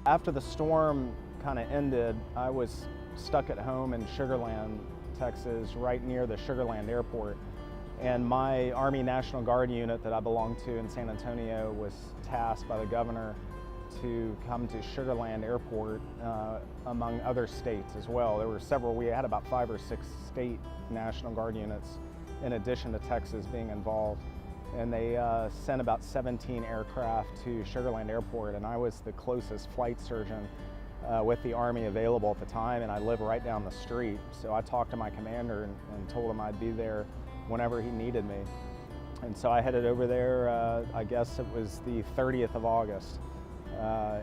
After the storm kind of ended, I was stuck at home in Sugar Land, Texas, right near the Sugar Land airport. And my Army National Guard unit that I belonged to in San Antonio was tasked by the governor to come to Sugar Land Airport, among other states as well. There were several, we had about 5 or 6 state National Guard units in addition to Texas being involved. And they sent about 17 aircraft to Sugar Land Airport, and I was the closest flight surgeon with the Army available at the time, and I live right down the street. So I talked to my commander and told him I'd be there whenever he needed me. And so I headed over there, I guess it was the 30th of August.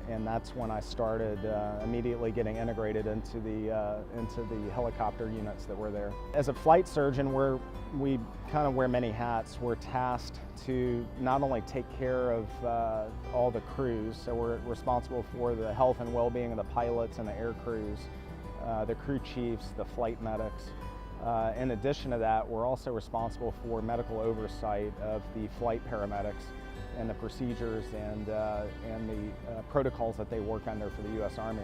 And that's when I started immediately getting integrated into the helicopter units that were there. As a flight surgeon, we kind of wear many hats. We're tasked to not only take care of all the crews, so we're responsible for the health and well-being of the pilots and the air crews, the crew chiefs, the flight medics. In addition to that, we're also responsible for medical oversight of the flight paramedics and the procedures and the protocols that they work under for the U.S. Army.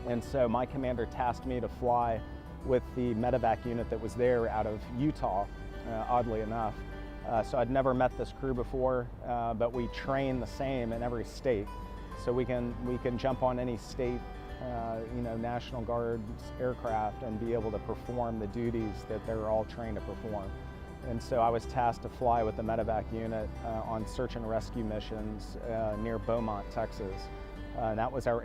And so my commander tasked me to fly with the medevac unit that was there out of Utah, oddly enough. So I'd never met this crew before, but we train the same in every state. So we can jump on any state National Guard's aircraft and be able to perform the duties that they're all trained to perform. And so I was tasked to fly with the medevac unit on search and rescue missions near Beaumont, Texas. That was our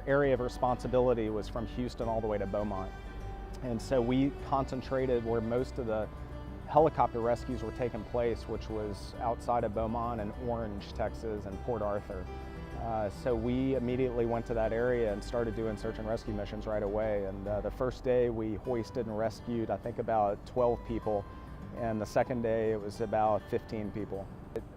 area of responsibility, was from Houston all the way to Beaumont. And so we concentrated where most of the helicopter rescues were taking place, which was outside of Beaumont and Orange, Texas, and Port Arthur. So we immediately went to that area and started doing search and rescue missions right away. And the first day we hoisted and rescued, I think, about 12 people. And the second day it was about 15 people.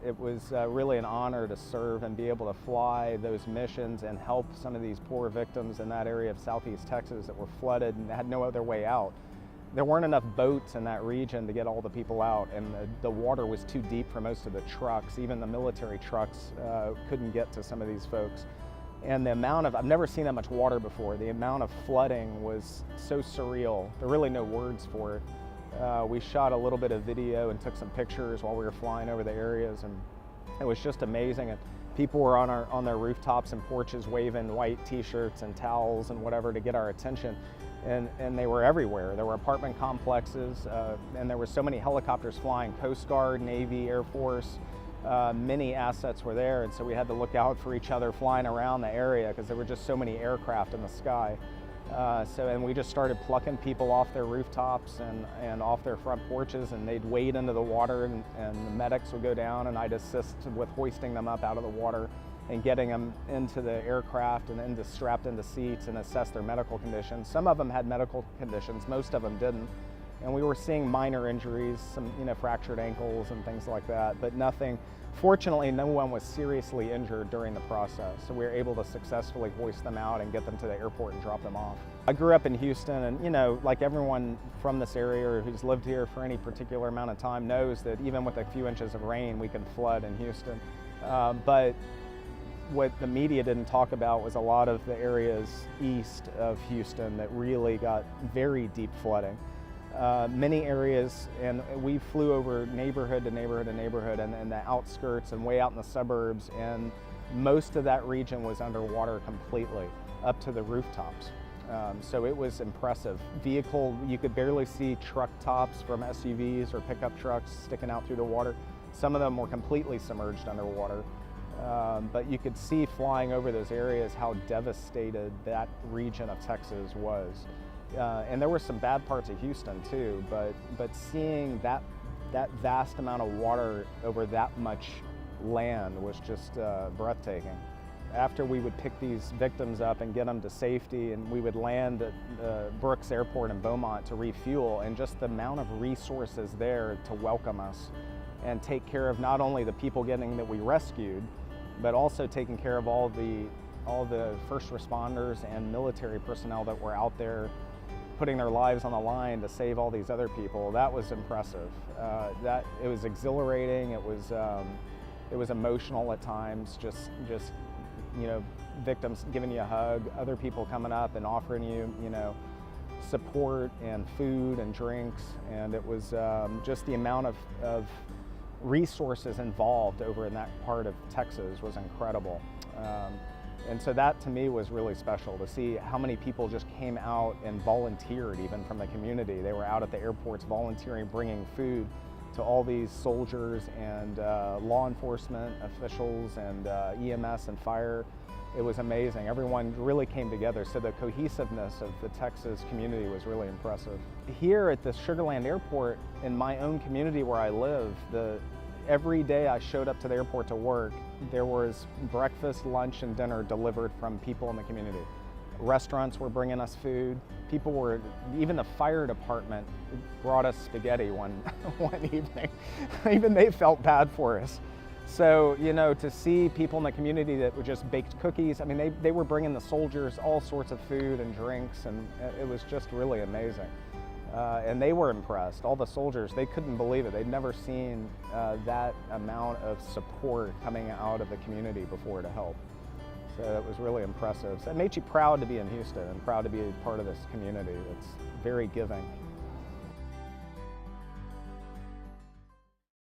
It was really an honor to serve and be able to fly those missions and help some of these poor victims in that area of southeast Texas that were flooded and had no other way out. There weren't enough boats in that region to get all the people out, and the water was too deep for most of the trucks. Even the military trucks couldn't get to some of these folks. And the amount of, I've never seen that much water before. The amount of flooding was so surreal. There are really no words for it. We shot a little bit of video and took some pictures while we were flying over the areas, and it was just amazing. And people were on their rooftops and porches waving white t-shirts and towels and whatever to get our attention. And they were everywhere. There were apartment complexes, and there were so many helicopters flying. Coast Guard, Navy, Air Force, many assets were there, and so we had to look out for each other flying around the area because there were just so many aircraft in the sky. And we just started plucking people off their rooftops and off their front porches, and they'd wade into the water, and the medics would go down, and I'd assist with hoisting them up out of the water and getting them into the aircraft and strapped into seats and assess their medical conditions. Some of them had medical conditions, most of them didn't. And we were seeing minor injuries, some fractured ankles and things like that, but nothing. Fortunately, no one was seriously injured during the process, so we were able to successfully hoist them out and get them to the airport and drop them off. I grew up in Houston, and like everyone from this area or who's lived here for any particular amount of time knows that even with a few inches of rain, we can flood in Houston. But what the media didn't talk about was a lot of the areas east of Houston that really got very deep flooding. Many areas, and we flew over neighborhood to neighborhood to neighborhood and the outskirts and way out in the suburbs, and most of that region was underwater completely, up to the rooftops. So it was impressive. You could barely see truck tops from SUVs or pickup trucks sticking out through the water. Some of them were completely submerged underwater. But you could see flying over those areas how devastated that region of Texas was. And there were some bad parts of Houston too, but seeing that vast amount of water over that much land was just breathtaking. After we would pick these victims up and get them to safety, and we would land at Brooks Airport in Beaumont to refuel, and just the amount of resources there to welcome us and take care of not only the people that we rescued, but also taking care of all the first responders and military personnel that were out there putting their lives on the line to save all these other people. That was impressive. It was exhilarating. It was emotional at times. Just victims giving you a hug, other people coming up and offering you, support and food and drinks. And it was just the amount of resources involved over in that part of Texas was incredible. And so that to me was really special to see how many people just came out and volunteered even from the community. They were out at the airports volunteering, bringing food to all these soldiers and law enforcement officials and EMS and fire. It was amazing. Everyone really came together. So the cohesiveness of the Texas community was really impressive. Here at the Sugar Land Airport, in my own community where I live, every day I showed up to the airport to work, there was breakfast, lunch, and dinner delivered from people in the community. Restaurants were bringing us food. Even the fire department brought us spaghetti one evening. Even they felt bad for us. So, to see people in the community that were just baked cookies, I mean, they were bringing the soldiers all sorts of food and drinks, and it was just really amazing. And they were impressed. All the soldiers, they couldn't believe it. They'd never seen that amount of support coming out of the community before to help. So it was really impressive. So it made you proud to be in Houston and proud to be a part of this community. It's very giving.